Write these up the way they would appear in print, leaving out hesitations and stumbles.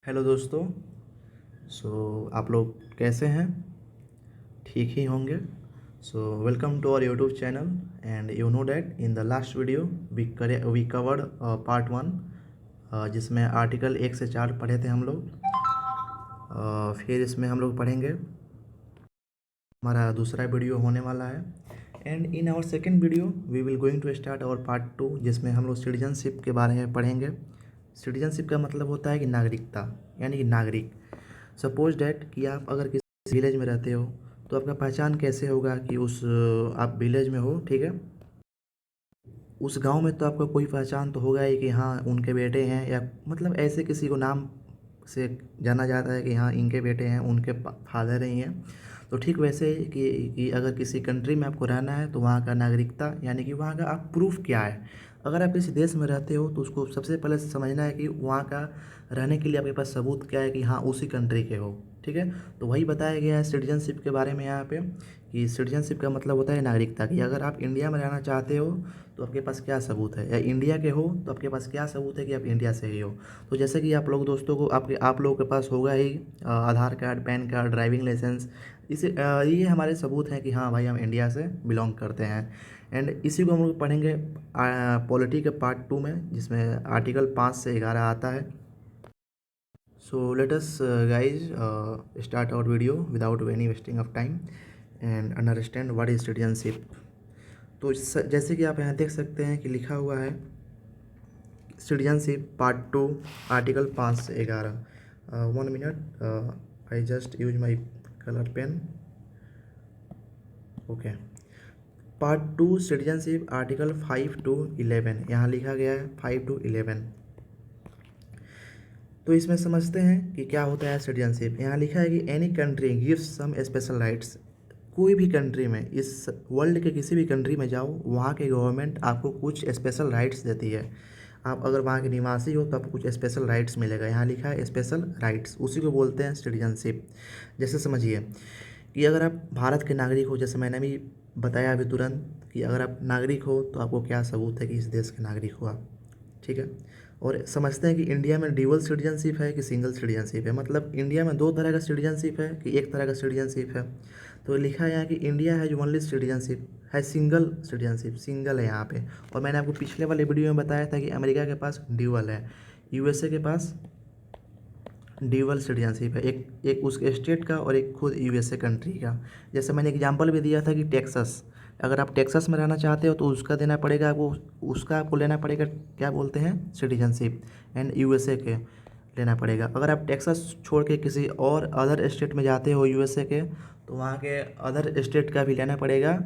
Hello दोस्तों। आप लोग कैसे हैं? ठीक ही होंगे। Welcome to our YouTube channel. And you know that in the last video we covered part 1, जिसमें आर्टिकल 1 से 4 पढ़े थे हम लोग। फिर इसमें हम लोग पढ़ेंगे, हमारा दूसरा वीडियो होने वाला है। And in our second video we will going to start our part 2, जिसमें हम लोग सिटीजनशिप के बारे में पढ़ेंगे। सिटीजनशिप का मतलब होता है कि नागरिकता, यानी कि नागरिक। सपोज डैट कि आप अगर किसी विलेज में रहते हो तो आपका पहचान कैसे होगा कि उस आप विलेज में हो, ठीक है। उस गांव में तो आपका कोई पहचान तो होगा ही कि हाँ उनके बेटे हैं, या मतलब ऐसे किसी को नाम से जाना जाता है कि हाँ इनके बेटे हैं, उनके फादर ही हैं। तो ठीक वैसे ही कि अगर किसी कंट्री में आपको रहना है तो वहाँ का नागरिकता, यानी कि वहाँ का आप प्रूफ क्या है। अगर आप किसी देश में रहते हो तो उसको सबसे पहले समझना है कि वहाँ का रहने के लिए आपके पास सबूत क्या है कि हाँ उसी कंट्री के हो, ठीक है। तो वही बताया गया है सिटीजनशिप के बारे में यहाँ पे, कि सिटीजनशिप का मतलब होता है नागरिकता। कि अगर आप इंडिया में रहना चाहते हो तो आपके पास क्या सबूत है, या इंडिया के हो तो आपके पास क्या सबूत है कि आप इंडिया से ही हो। तो जैसे कि आप लोग दोस्तों को आप लोगों के पास होगा ही Aadhaar card, PAN card, driving licence. ये हमारे सबूत हैं कि हाँ भाई हम इंडिया से बिलोंग करते हैं। एंड इसी को हम लोग पढ़ेंगे पॉलिटी के पार्ट 2 में, जिसमें आर्टिकल 5 से 11 आता है। So let us guys start our video without any wasting of time and understand what is citizenship. तो जैसे कि आप यहाँ देख सकते हैं कि लिखा हुआ है सिटीजनशिप पार्ट 2 आर्टिकल 5 से 11। 1 minute, I just use my colour pen. Okay, part 2 citizenship article 5 to 11 यहाँ लिखा गया है 5 to 11। तो इसमें समझते हैं कि क्या होता है सिटीजनशिप। यहाँ लिखा है कि any country gives some special rights. कोई भी कंट्री में, इस वर्ल्ड के किसी भी कंट्री में जाओ, वहाँ के गवर्नमेंट आपको कुछ स्पेशल राइट्स देती है। आप अगर वहाँ के निवासी हो तो आपको कुछ स्पेशल राइट्स मिलेगा। यहाँ लिखा है स्पेशल राइट्स, उसी को बोलते हैं सिटीजनशिप। जैसे समझिए कि अगर आप भारत के नागरिक हो, जैसे मैंने भी बताया अभी तुरंत कि अगर आप नागरिक हो तो आपको क्या सबूत है कि इस देश के नागरिक हो आप, ठीक है। और समझते हैं कि इंडिया में ड्यूअल सिटीजनशिप है कि सिंगल सिटीजनशिप है। मतलब इंडिया में 2 तरह का सिटीजनशिप है कि एक तरह का सिटीजनशिप है। तो लिखा है यहाँ कि इंडिया है जो ओनली सिटीजनशिप है, सिंगल सिटीजनशिप, सिंगल है यहाँ पे। और मैंने आपको पिछले वाले वीडियो में बताया था कि अमेरिका के पास ड्यूअल है, यूएसए के पास ड्यूअल सिटीजनशिप है, एक उसके स्टेट का और एक खुद यूएसए कंट्री का। जैसे मैंने एग्जांपल भी दिया था कि टेक्सास, अगर आप टेक्सास में रहना चाहते हो तो उसका देना पड़ेगा आपको, उसका आपको लेना पड़ेगा, क्या बोलते हैं, सिटीजनशिप। एंड यूएसए के लेना पड़ेगा। अगर आप टेक्सास छोड़ के किसी और अदर स्टेट में जाते हो यूएसए के, तो वहाँ के अदर स्टेट का भी लेना पड़ेगा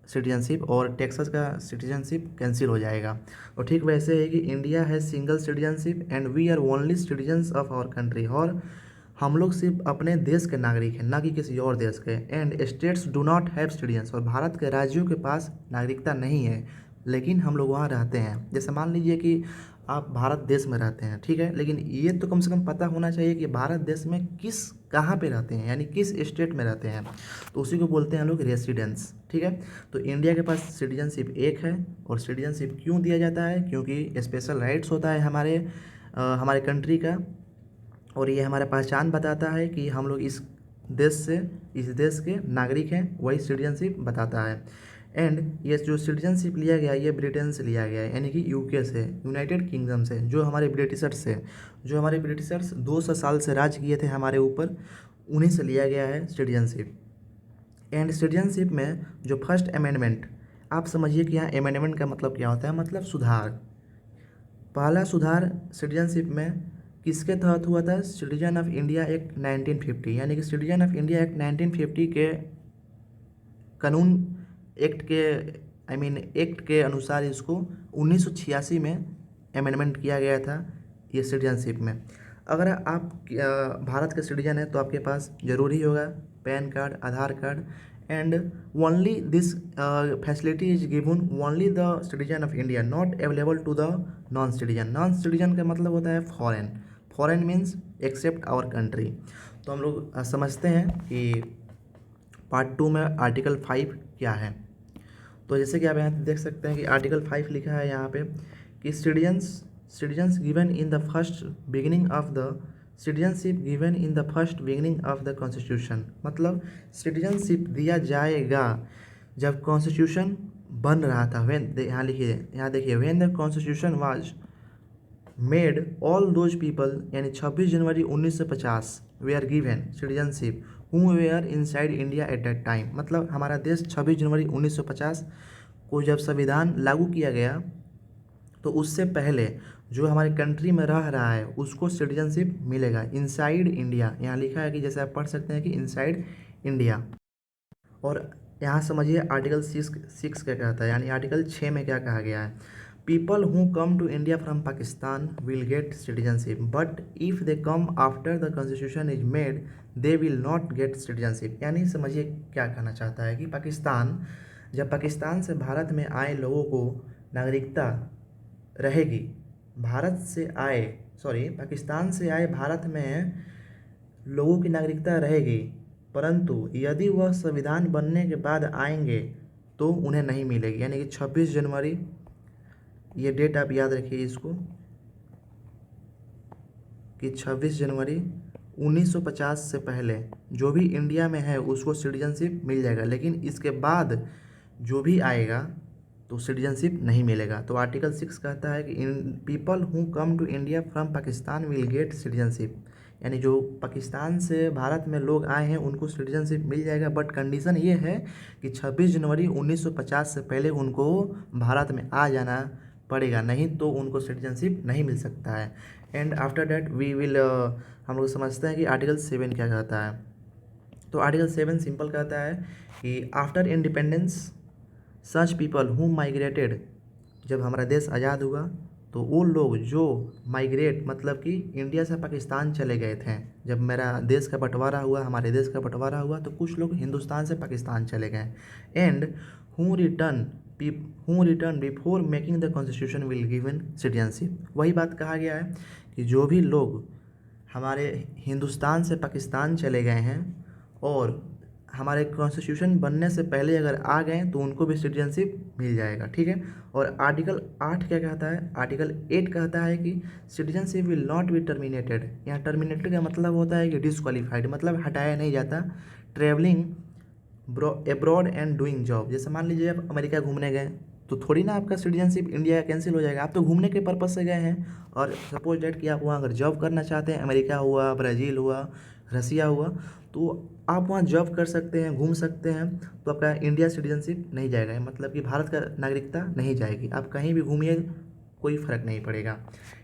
सिटीजनशिप, और टेक्सास का सिटीजनशिप कैंसिल हो जाएगा। और ठीक वैसे है कि इंडिया है single citizenship and we are only citizens of our country. और हम लोग सिर्फ अपने देश के नागरिक हैं, ना कि किसी और देश के। And states do not have citizens, और भारत के राज्यों के पास नागरिकता नहीं है, लेकिन हम लोग वहाँ रहते हैं। जैसे मान लीजिए कि आप भारत देश में रहते हैं, ठीक है, लेकिन ये तो कम से कम पता होना चाहिए कि भारत देश में कहाँ पे रहते हैं, यानी किस स्टेट में रहते हैं। तो उसी को बोलते हैं हम लोग रेसिडेंस, ठीक है। तो इंडिया के पास सिटीजनशिप एक है, और सिटीजनशिप क्यों दिया जाता है, क्योंकि स्पेशल राइट्स होता है हमारे कंट्री का, और ये हमारा पहचान बताता है कि हम लोग इस देश के नागरिक हैं, वही सिटीजनशिप बताता है। एंड ये जो सिटीजनशिप लिया गया ये ब्रिटेन से लिया गया है, यानी कि यूके से, यूनाइटेड किंगडम से, जो हमारे ब्रिटिशर्स 200 साल से राज किए थे हमारे ऊपर, उन्हीं से लिया गया है सिटीजनशिप। एंड सिटीजनशिप में जो फर्स्ट अमेंडमेंट, आप समझिए कि यहाँ अमेंडमेंट का मतलब क्या होता है, मतलब सुधार। पहला सुधार सिटीजनशिप में किसके तहत हुआ था, सिटीजन ऑफ इंडिया एक्ट 1950, यानी कि सिटीजन ऑफ इंडिया एक्ट 1950 के कानून एक्ट के अनुसार इसको 1986 में अमेंडमेंट किया गया था ये सिटीजनशिप में। अगर आप भारत के सिटीजन हैं तो आपके पास ज़रूरी होगा PAN card, Aadhaar card. And only this facility is given only the citizen of India, not available to the non citizen. Non citizen का मतलब होता है foreign, foreign means except our country. तो हम लोग समझते हैं कि पार्ट 2 में आर्टिकल 5 क्या है। तो जैसे कि आप यहाँ देख सकते हैं कि आर्टिकल 5 लिखा है यहाँ पे कि citizens given in the first beginning of the citizenship given in the first beginning of the constitution, मतलब सिटीजनशिप दिया जाएगा जब कॉन्स्टिट्यूशन बन रहा था। व्हेन, यहाँ लिखिए, यहाँ देखिए, when the constitution was made all those people, यानी 26 जनवरी 1950 वे are given citizenship who were inside India at that time, मतलब हमारा देश 26 जनवरी 1950 को जब संविधान लागू किया गया तो उससे पहले जो हमारे कंट्री में रह रहा है उसको सिटीजनशिप मिलेगा इनसाइड इंडिया। यहाँ लिखा है कि जैसे आप पढ़ सकते हैं कि इनसाइड इंडिया। और यहाँ समझिए आर्टिकल 6 क्या कहता है, यानी आर्टिकल 6 में क्या कहा गया है। People who come to India from Pakistan will get citizenship but if they come after the constitution is made they will not get citizenship. यानी समझिए क्या कहना चाहता है कि जब पाकिस्तान से भारत में आए लोगों को नागरिकता रहेगी, पाकिस्तान से आए भारत में लोगों की नागरिकता रहेगी, परंतु यदि वह संविधान बनने के बाद आएंगे तो उन्हें नहीं मिलेगी। यानी कि 26 जनवरी, ये डेट आप याद रखिए इसको, कि 26 जनवरी 1950 से पहले जो भी इंडिया में है उसको सिटीजनशिप मिल जाएगा, लेकिन इसके बाद जो भी आएगा तो सिटीजनशिप नहीं मिलेगा। तो आर्टिकल 6 कहता है कि इन people who come to India from Pakistan will get citizenship, यानी जो पाकिस्तान से भारत में लोग आए हैं उनको सिटीजनशिप मिल जाएगा, बट कंडीशन ये है कि 26 जनवरी 1950 से पहले उनको भारत में आ जाना पड़ेगा, नहीं तो उनको सिटीजनशिप नहीं मिल सकता है। And after that we will, हम लोग समझते हैं कि आर्टिकल 7 क्या कहता है। तो आर्टिकल 7 सिंपल कहता है कि after independence such people who migrated, जब हमारा देश आज़ाद हुआ तो वो लोग जो माइग्रेट, मतलब कि इंडिया से पाकिस्तान चले गए थे, जब मेरा देश का बंटवारा हुआ, हमारे देश का बंटवारा हुआ तो कुछ लोग हिंदुस्तान से पाकिस्तान चले गए। And who return before making the constitution will given citizenship. वही बात कहा गया है कि जो भी लोग हमारे हिंदुस्तान से पाकिस्तान चले गए हैं और हमारे कॉन्स्टिट्यूशन बनने से पहले अगर आ गए तो उनको भी सिटीजनशिप मिल जाएगा, ठीक है। और आर्टिकल 8 क्या कहता है, आर्टिकल 8 कहता है कि citizenship will not be terminated. यहाँ टर्मिनेटेड का मतलब होता है कि डिसक्वालीफाइड, मतलब हटाया नहीं जाता। Travelling abroad and doing job, जैसे मान लीजिए आप अमेरिका घूमने गए तो थोड़ी ना आपका सिटीजनशिप इंडिया का कैंसिल हो जाएगा, आप तो घूमने के पर्पज़ से गए हैं। और सपोज डेट कि आप वहाँ अगर जॉब करना चाहते हैं, अमेरिका हुआ, ब्राज़ील हुआ, रसिया हुआ, तो आप वहाँ जॉब कर सकते हैं, घूम सकते हैं, तो आपका इंडिया सिटीजनशिप नहीं जाएगा, मतलब कि भारत का नागरिकता नहीं जाएगी। आप कहीं भी घूमिए कोई फ़र्क नहीं पड़ेगा।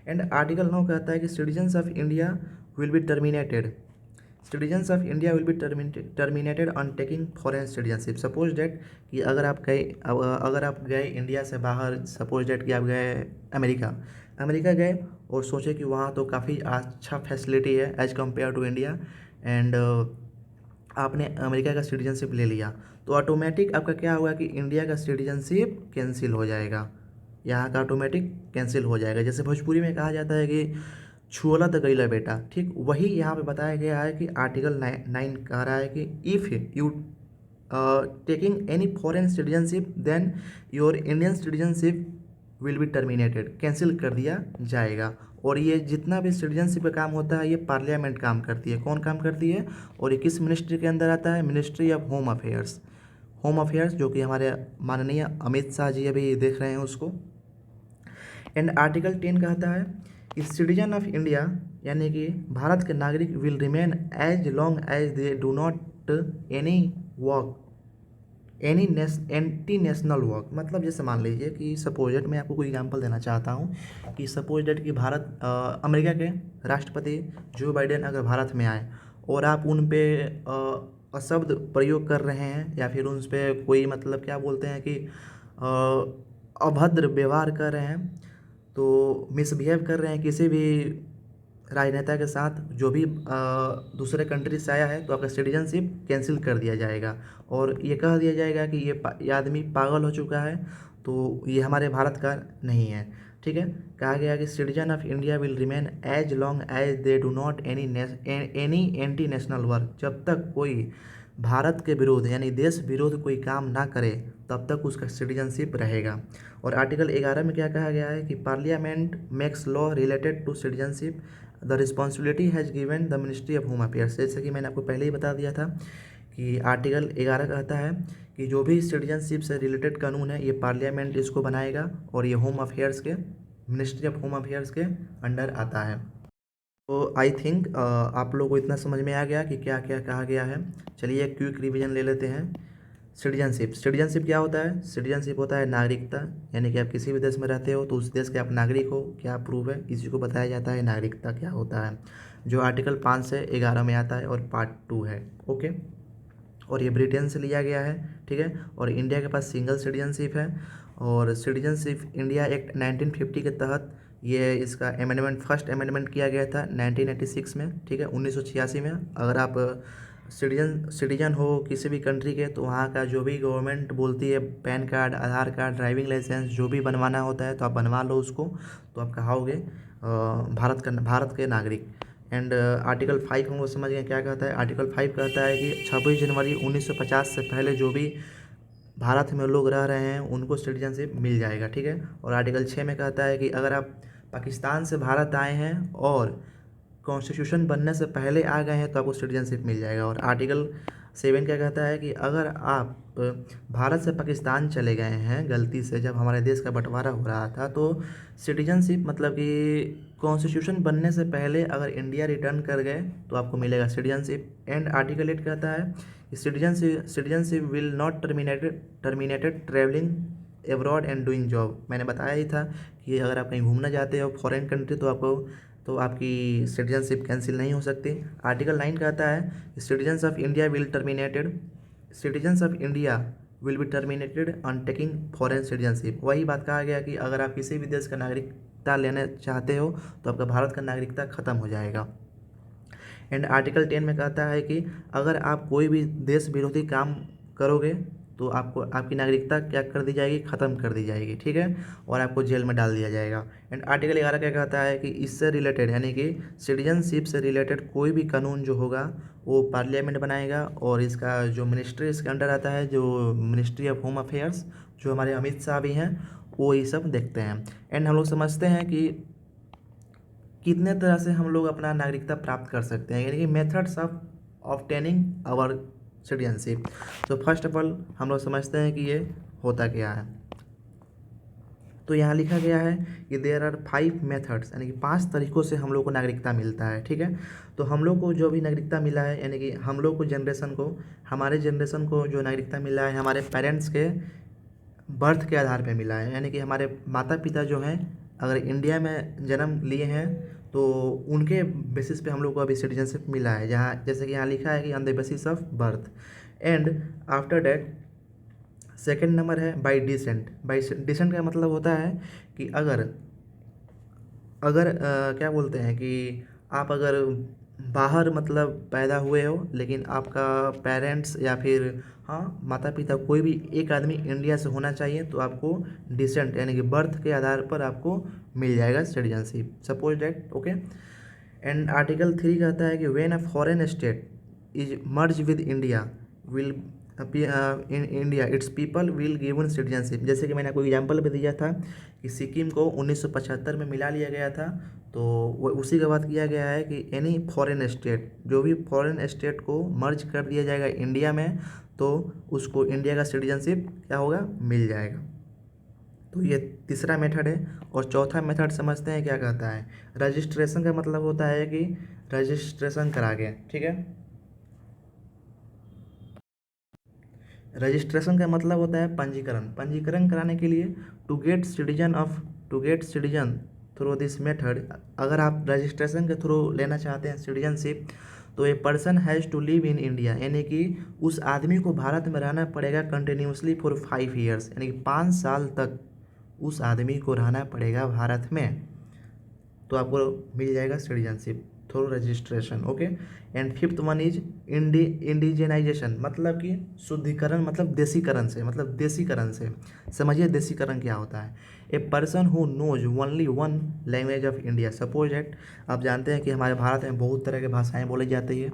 एंड आर्टिकल 9 कहता है कि citizens of India will be terminated terminated on taking foreign citizenship. Suppose date कि अगर आप गए इंडिया से बाहर, सपोज डेट कि आप गए अमेरिका गए और सोचे कि वहाँ तो काफ़ी अच्छा फैसिलिटी है as compare to India, and आपने अमेरिका का सिटीजनशिप ले लिया, तो ऑटोमेटिक आपका क्या होगा कि इंडिया का सिटीजनशिप कैंसिल हो जाएगा, यहाँ का ऑटोमेटिक कैंसिल हो जाएगा। जैसे भोजपुरी में कहा जाता है कि छुअला तो गईला बेटा, ठीक वही यहाँ पे बताया गया है कि आर्टिकल 9 कह रहा है कि if you taking any foreign citizenship then your Indian citizenship will be terminated, cancel कर दिया जाएगा। और ये जितना भी सिटीजनशिप का काम होता है ये पार्लियामेंट काम करती है। कौन काम करती है और ये किस मिनिस्ट्री के अंदर आता है, मिनिस्ट्री ऑफ होम अफेयर्स, जो कि हमारे माननीय अमित शाह जी अभी देख रहे हैं उसको। एंड आर्टिकल 10 कहता है कि सिटीजन ऑफ इंडिया, यानी कि भारत के नागरिक, will remain as long as they do not any anti national work. मतलब जैसे मान लीजिए कि सपोज डेट मैं आपको कोई एग्जांपल देना चाहता हूँ कि सपोज डेट कि अमेरिका के राष्ट्रपति जो बाइडेन अगर भारत में आए और आप उन पे अशब्द प्रयोग कर रहे हैं या फिर उन पे कोई मतलब क्या बोलते हैं कि अभद्र व्यवहार कर रहे हैं, तो मिसबिहेव कर रहे हैं किसी भी राजनेता के साथ जो भी दूसरे कंट्री से आया है, तो आपका सिटीजनशिप कैंसिल कर दिया जाएगा और ये कह दिया जाएगा कि ये आदमी पागल हो चुका है, तो ये हमारे भारत का नहीं है, ठीक है। कहा गया कि citizen of India will remain as long as they do not any anti national work. जब तक कोई भारत के विरोध यानी देश विरोध कोई काम ना करे तब तक उसका सिटीजनशिप रहेगा। और आर्टिकल 11 में क्या कहा गया है कि parliament makes law related to citizenship the responsibility has given the ministry of home affairs. जैसे कि मैंने आपको पहले ही बता दिया था कि आर्टिकल 11 कहता है कि जो भी सिटीजनशिप से रिलेटेड कानून है ये पार्लियामेंट इसको बनाएगा और ये होम अफेयर्स के मिनिस्ट्री ऑफ होम अफेयर्स के अंडर आता है। तो आई थिंक आप लोगों को इतना समझ में आ गया कि क्या क्या कहा गया है। चलिए एक क्विक रिवीजन ले लेते हैं। सिटीजनशिप क्या होता है? सिटीजनशिप होता है नागरिकता, यानी कि आप किसी भी देश में रहते हो तो उस देश के आप नागरिक हो, क्या प्रूफ है, इसी को बताया जाता है नागरिकता क्या होता है, जो आर्टिकल 5 से 11 में आता है और पार्ट 2 है। ओके, और ये ब्रिटेन से लिया गया है, ठीक है। और इंडिया के पास सिंगल सिटीजनशिप है। और सिटीजनशिप इंडिया एक्ट 1950 के तहत ये इसका अमेंडमेंट, फर्स्ट अमेंडमेंट किया गया था 1986 में, ठीक है, 1986 में। अगर आप सिटीजन हो किसी भी कंट्री के तो वहाँ का जो भी गवर्नमेंट बोलती है pan card, Aadhaar card, driving licence जो भी बनवाना होता है तो आप बनवा लो उसको, तो आप कहाओगे भारत के नागरिक। एंड आर्टिकल 5 हम लोग समझ गए क्या कहता है। आर्टिकल 5 कहता है कि 26 जनवरी 1950 से पहले जो भी भारत में लोग रह रहे हैं उनको सिटीजनशिप मिल जाएगा, ठीक है। और आर्टिकल 6 में कहता है कि अगर आप पाकिस्तान से भारत आए हैं और कॉन्स्टिट्यूशन बनने से पहले आ गए हैं तो आपको सिटीजनशिप मिल जाएगा। और आर्टिकल 7 क्या कहता है कि अगर आप भारत से पाकिस्तान चले गए हैं गलती से, जब हमारे देश का बंटवारा हो रहा था, तो सिटीजनशिप मतलब कि कॉन्स्टिट्यूशन बनने से पहले अगर इंडिया रिटर्न कर गए तो आपको मिलेगा सिटीजनशिप। एंड आर्टिकल 8 कहता है कि citizenship will not terminated travelling abroad and doing job. मैंने बताया ही था कि अगर आप कहीं घूमना चाहते हो फॉरेन कंट्री तो आपकी सिटीजनशिप कैंसिल नहीं हो सकती। आर्टिकल 9 कहता है citizens of India will be terminated on taking foreign citizenship. वही बात कहा गया कि अगर आप किसी भी देश का नागरिकता लेना चाहते हो तो आपका भारत का नागरिकता ख़त्म हो जाएगा। एंड आर्टिकल 10 में कहता है कि अगर आप कोई भी देश विरोधी काम करोगे तो आपको आपकी नागरिकता क्या कर दी जाएगी, ख़त्म कर दी जाएगी, ठीक है, और आपको जेल में डाल दिया जाएगा। एंड आर्टिकल 11 क्या कहता है कि इससे रिलेटेड यानी कि सिटीजनशिप से रिलेटेड कोई भी कानून जो होगा वो पार्लियामेंट बनाएगा और इसका जो मिनिस्ट्री इसके अंडर आता है, जो मिनिस्ट्री ऑफ होम अफेयर्स, जो हमारे अमित शाह भी हैं, वो ये सब देखते हैं। एंड हम लोग समझते हैं कि कितने तरह से हम लोग अपना नागरिकता प्राप्त कर सकते हैं, यानी कि methods of obtaining our citizenship. तो फर्स्ट ऑफ ऑल हम लोग समझते हैं कि ये होता क्या है। तो यहाँ लिखा गया है कि देयर आर 5 मेथड्स, यानी कि 5 तरीक़ों से हम लोग को नागरिकता मिलता है, ठीक है। तो हम लोग को जो भी नागरिकता मिला है, यानी कि हम लोग को हमारे जनरेशन को जो नागरिकता मिला है हमारे पेरेंट्स के बर्थ के आधार पे मिला है, यानी कि हमारे माता पिता जो हैं अगर इंडिया में जन्म लिए हैं तो उनके बेसिस पे हम लोग को अभी सिटीजनशिप मिला है, जहाँ जैसे कि यहाँ लिखा है कि on the basis of birth. And after that second number है बाय डिसेंट। डिसेंट का मतलब होता है कि अगर क्या बोलते हैं कि आप अगर बाहर मतलब पैदा हुए हो लेकिन आपका पेरेंट्स या फिर माता पिता कोई भी एक आदमी इंडिया से होना चाहिए तो आपको डिसेंट यानी कि बर्थ के आधार पर आपको मिल जाएगा citizenship, suppose that. Okay. And article 3 कहता है कि when a foreign state is merge with India will in India it's people will given citizenship. जैसे कि मैंने आपको एग्जांपल भी दिया था कि सिक्किम को 1975 में मिला लिया गया था, तो वो उसी का बात किया गया है कि एनी फॉरेन स्टेट, जो भी फॉरेन स्टेट को मर्ज कर दिया जाएगा इंडिया में तो उसको इंडिया का सिटीजनशिप क्या होगा, मिल जाएगा। तो ये तीसरा मेथड है। और चौथा मेथड समझते हैं क्या कहता है। रजिस्ट्रेशन का मतलब होता है कि रजिस्ट्रेशन करा के, ठीक है। रजिस्ट्रेशन का मतलब होता है पंजीकरण कराने के लिए to get citizen through this method. अगर आप रजिस्ट्रेशन के थ्रू लेना चाहते हैं सिटीजनशिप तो a person has to live in India, यानी कि उस आदमी को भारत में रहना पड़ेगा कंटिन्यूसली फॉर 5 ईयर्स, यानी कि 5 साल तक उस आदमी को रहना पड़ेगा भारत में, तो आपको मिल जाएगा citizenship through registration. Okay. And fifth one is indigenisation, मतलब कि शुद्धिकरण, मतलब देसीकरण से। समझिए देसीकरण क्या होता है। A person who knows only one language of India, suppose at आप जानते हैं कि हमारे भारत में बहुत तरह की भाषाएं बोली जाती है,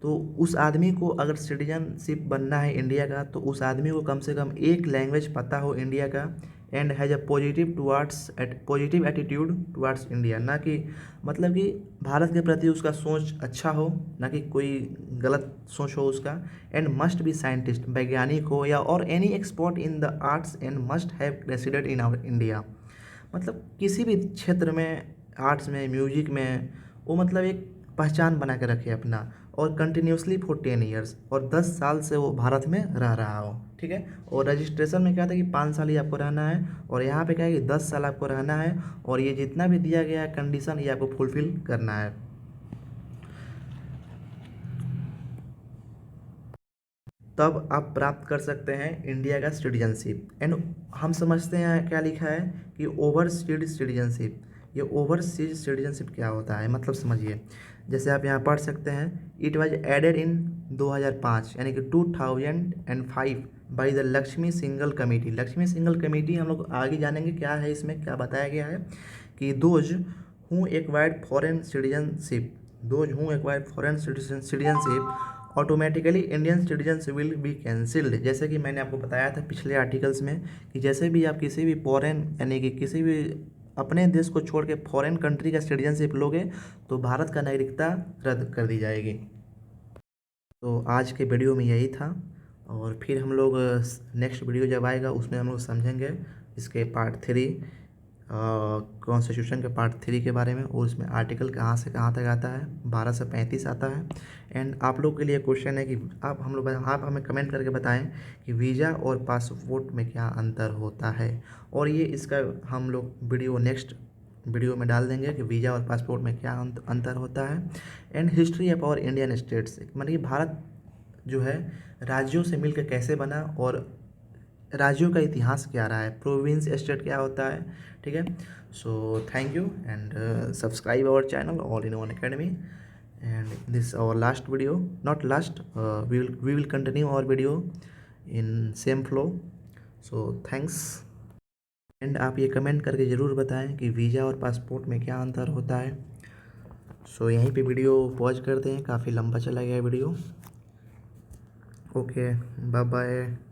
तो उस आदमी को अगर सिटीजनशिप बनना है इंडिया का तो उस आदमी को कम से कम एक लैंग्वेज पता हो इंडिया का, and has a positive attitude towards India, ना कि मतलब कि भारत के प्रति उसका सोच अच्छा हो, ना कि कोई गलत सोच हो उसका। एंड मस्ट बी साइंटिस्ट, वैज्ञानिक हो या और any expert in the arts and must have resided in our India, मतलब किसी भी क्षेत्र में, आर्ट्स में, म्यूजिक में, वो मतलब एक पहचान बना के रखे अपना, और कंटिन्यूसली फॉर 10 ईयर्स, और 10 साल से वो भारत में रह रहा हो, ठीक है। और रजिस्ट्रेशन में क्या था कि 5 साल ही आपको रहना है, और यहाँ पे क्या है कि 10 साल आपको रहना है, और ये जितना भी दिया गया है कंडीशन ये आपको फुलफिल करना है। तब आप प्राप्त कर सकते हैं इंडिया का सिटीजनशिप। एंड हम समझते हैं क्या लिखा है कि ओवरसीज सिटीजनशिप। ये ओवरसीज सिटीजनशिप क्या होता है, मतलब समझिए, जैसे आप यहाँ पढ़ सकते हैं, इट वाज एडेड इन 2005 यानी कि 2005 by the Lakshmi single committee. Lakshmi single committee हम लोग आगे जानेंगे क्या है, इसमें क्या बताया गया है कि those who acquired foreign citizenship automatically Indian citizens will be cancelled. जैसे कि मैंने आपको बताया था पिछले आर्टिकल्स में कि जैसे भी आप किसी भी फॉरेन यानी कि किसी भी अपने देश को छोड़ के फॉरेन कंट्री का सिटीजनशिप लोगे तो भारत का नागरिकता रद्द कर दी जाएगी। तो आज के वीडियो में यही था, और फिर हम लोग नेक्स्ट वीडियो जब आएगा उसमें हम लोग समझेंगे इसके पार्ट 3, कॉन्स्टिट्यूशन के पार्ट 3 के बारे में, और उसमें आर्टिकल कहाँ से कहाँ तक आता है, 12 से 35 आता है। एंड आप लोग के लिए क्वेश्चन है कि आप हमें कमेंट करके बताएं कि वीज़ा और पासपोर्ट में क्या अंतर होता है, और ये इसका हम लोग नेक्स्ट वीडियो में डाल देंगे कि वीज़ा और पासपोर्ट में क्या अंतर होता है। And history of our Indian states, मतलब कि भारत जो है राज्यों से मिलकर कैसे बना, और राज्यों का इतिहास क्या रहा है, प्रोविंस स्टेट क्या होता है, ठीक है। So thank you and subscribe our channel all in one academy, and this our last video, not last, we will continue our video in same flow. So thanks. And आप ये comment करके ज़रूर बताएं कि वीज़ा और passport में क्या अंतर होता है। सो यहीं पे वीडियो पॉज करते हैं, काफ़ी लंबा चला गया वीडियो। Okay, bye bye.